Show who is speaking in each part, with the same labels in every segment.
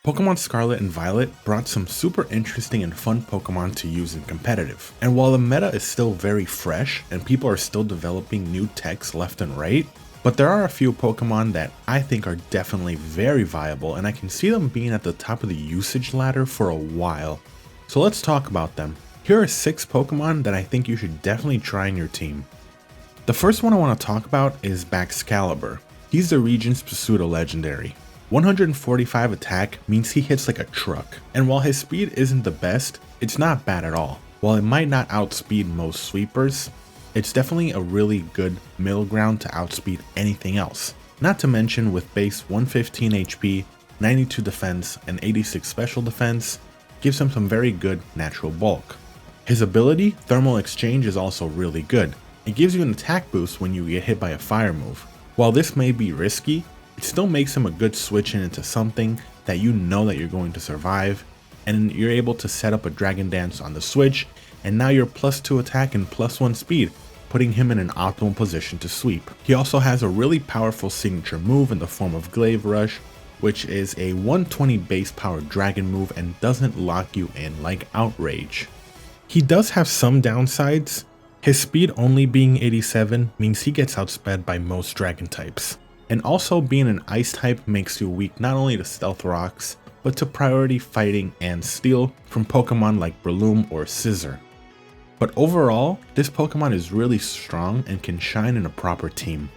Speaker 1: Pokemon Scarlet and Violet brought some super interesting and fun Pokemon to use in competitive. And while the meta is still very fresh and people are still developing new techs left and right, but there are a few Pokemon that I think are definitely very viable and I can see them being at the top of the usage ladder for a while. So let's talk about them. Here are 6 Pokemon that I think you should definitely try in your team. The first one I want to talk about is Excalibur. He's the region's pseudo legendary. 145 attack means he hits like a truck, and while his speed isn't the best, it's not bad at all. While it might not outspeed most sweepers, it's definitely a really good middle ground to outspeed anything else. Not to mention with base 115 HP, 92 defense, and 86 special defense, gives him some very good natural bulk. His ability, Thermal Exchange, is also really good. It gives you an attack boost when you get hit by a fire move. While this may be risky, it still makes him a good switch in into something that you know that you're going to survive, and you're able to set up a Dragon Dance on the switch, and now you're +2 attack and +1 speed, putting him in an optimal position to sweep. He also has a really powerful signature move in the form of Glaive Rush, which is a 120 base power dragon move and doesn't lock you in like Outrage. He does have some downsides. His speed only being 87 means he gets outsped by most dragon types. And also being an ice type makes you weak not only to stealth rocks, but to priority fighting and steel from Pokemon like Breloom or Scizor. But overall, this Pokemon is really strong and can shine in a proper team.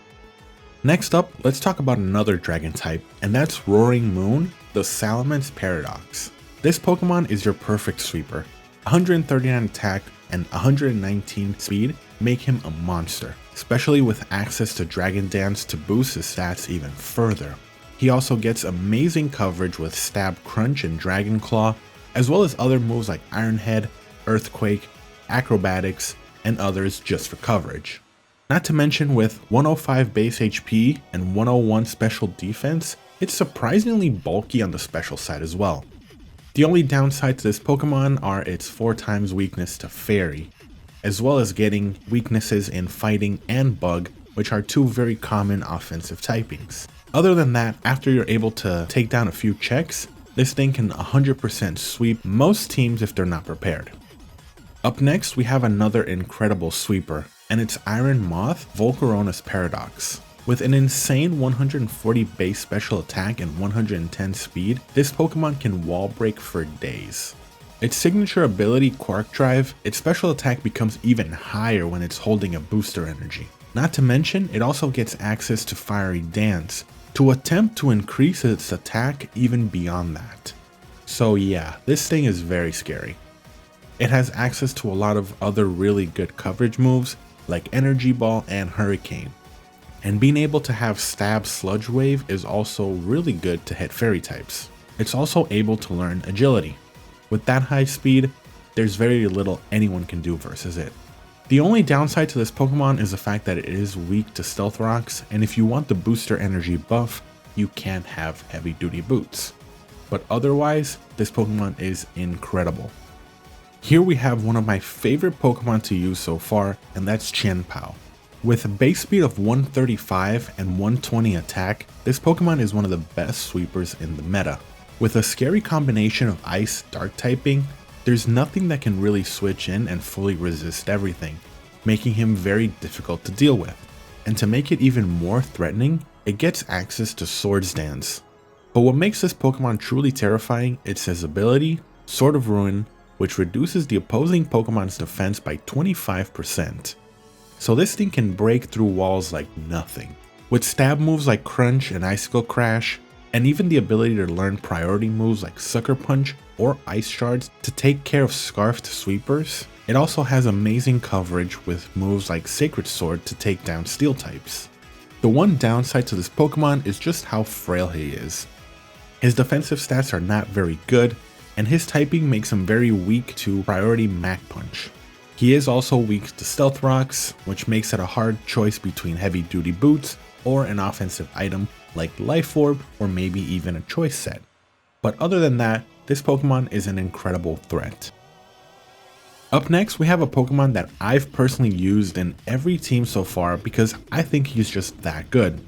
Speaker 1: Next up, let's talk about another dragon type, and that's Roaring Moon, the Salamence Paradox. This Pokemon is your perfect sweeper. 139 attack and 119 speed make him a monster, especially with access to Dragon Dance to boost his stats even further. He also gets amazing coverage with Stab, Crunch, and Dragon Claw, as well as other moves like Iron Head, Earthquake, Acrobatics, and others just for coverage. Not to mention with 105 base HP and 101 special defense, it's surprisingly bulky on the special side as well. The only downside to this Pokemon are its 4 times weakness to Fairy, as well as getting weaknesses in Fighting and Bug, which are 2 very common offensive typings. Other than that, after you're able to take down a few checks, this thing can 100% sweep most teams if they're not prepared. Up next, we have another incredible sweeper, and it's Iron Moth Volcaronis Paradox. With an insane 140 base special attack and 110 speed, this Pokemon can wall break for days. Its signature ability, Quark Drive, its special attack becomes even higher when it's holding a booster energy. Not to mention, it also gets access to Fiery Dance to attempt to increase its attack even beyond that. So yeah, this thing is very scary. It has access to a lot of other really good coverage moves like Energy Ball and Hurricane. And being able to have Stab Sludge Wave is also really good to hit fairy types. It's also able to learn Agility. With that high speed, there's very little anyone can do versus it. The only downside to this Pokemon is the fact that it is weak to Stealth Rocks, and if you want the booster energy buff, you can't have heavy duty boots. But otherwise, this Pokemon is incredible. Here we have one of my favorite Pokemon to use so far, and that's Chien-Pao. With a base speed of 135 and 120 attack, this Pokemon is one of the best sweepers in the meta. With a scary combination of Ice Dark typing, there's nothing that can really switch in and fully resist everything, making him very difficult to deal with. And to make it even more threatening, it gets access to Swords Dance. But what makes this Pokemon truly terrifying is his ability, Sword of Ruin, which reduces the opposing Pokemon's defense by 25%. So this thing can break through walls like nothing. With stab moves like Crunch and Icicle Crash, and even the ability to learn priority moves like Sucker Punch or Ice Shards to take care of Scarfed sweepers, it also has amazing coverage with moves like Sacred Sword to take down Steel types. The one downside to this Pokemon is just how frail he is. His defensive stats are not very good, and his typing makes him very weak to priority Mach Punch. He is also weak to Stealth Rocks, which makes it a hard choice between heavy duty boots or an offensive item like Life Orb or maybe even a choice set. But other than that, this Pokemon is an incredible threat. Up next, we have a Pokemon that I've personally used in every team so far because I think he's just that good.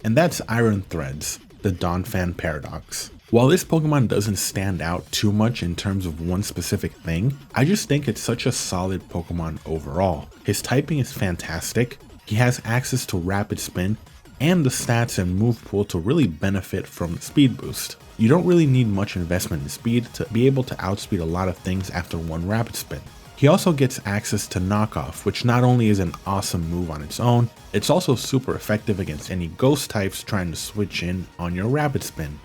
Speaker 1: And that's Iron Threads, the Donphan Paradox. While this Pokemon doesn't stand out too much in terms of one specific thing, I just think it's such a solid Pokemon overall. His typing is fantastic, he has access to Rapid Spin, and the stats and move pool to really benefit from the speed boost. You don't really need much investment in speed to be able to outspeed a lot of things after one Rapid Spin. He also gets access to Knockoff, which not only is an awesome move on its own, it's also super effective against any ghost types trying to switch in on your Rapid Spin.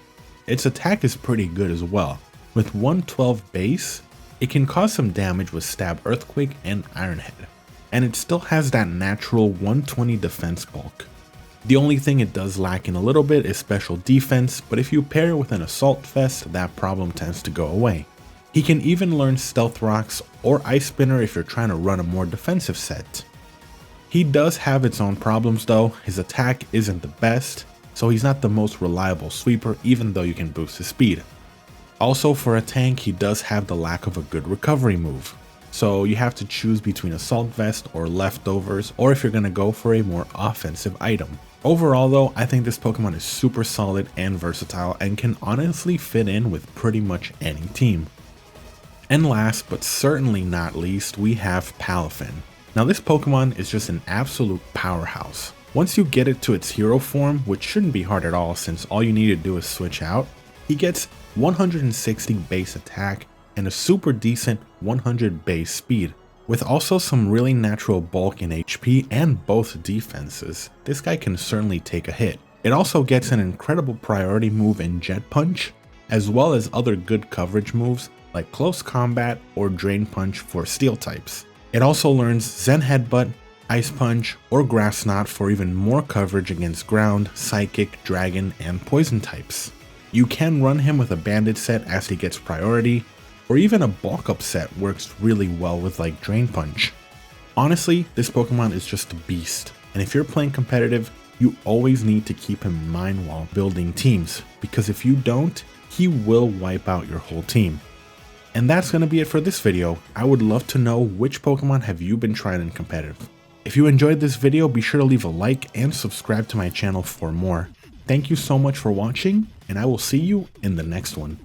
Speaker 1: Its attack is pretty good as well. With 112 base, it can cause some damage with Stab Earthquake and Iron Head, and it still has that natural 120 defense bulk. The only thing it does lack in a little bit is special defense, but if you pair it with an Assault Vest, that problem tends to go away. He can even learn Stealth Rocks or Ice Spinner if you're trying to run a more defensive set. He does have its own problems though. His attack isn't the best, so he's not the most reliable sweeper even though you can boost his speed. Also, for a tank, he does have the lack of a good recovery move, so you have to choose between Assault Vest or Leftovers, or if you're going to go for a more offensive item. Overall though, I think this Pokemon is super solid and versatile and can honestly fit in with pretty much any team. And last but certainly not least, we have Palafin. Now this Pokemon is just an absolute powerhouse. Once you get it to its hero form, which shouldn't be hard at all since all you need to do is switch out, he gets 160 base attack and a super decent 100 base speed, with also some really natural bulk in HP and both defenses. This guy can certainly take a hit. It also gets an incredible priority move in Jet Punch, as well as other good coverage moves like Close Combat or Drain Punch for Steel types. It also learns Zen Headbutt, Ice Punch, or Grass Knot for even more coverage against Ground, Psychic, Dragon, and Poison types. You can run him with a Banded set as he gets priority, or even a Bulk Up set works really well with like Drain Punch. Honestly, this Pokemon is just a beast, and if you're playing competitive, you always need to keep him in mind while building teams, because if you don't, he will wipe out your whole team. And that's going to be it for this video. I would love to know which Pokemon have you been trying in competitive. If you enjoyed this video, be sure to leave a like and subscribe to my channel for more. Thank you so much for watching, and I will see you in the next one.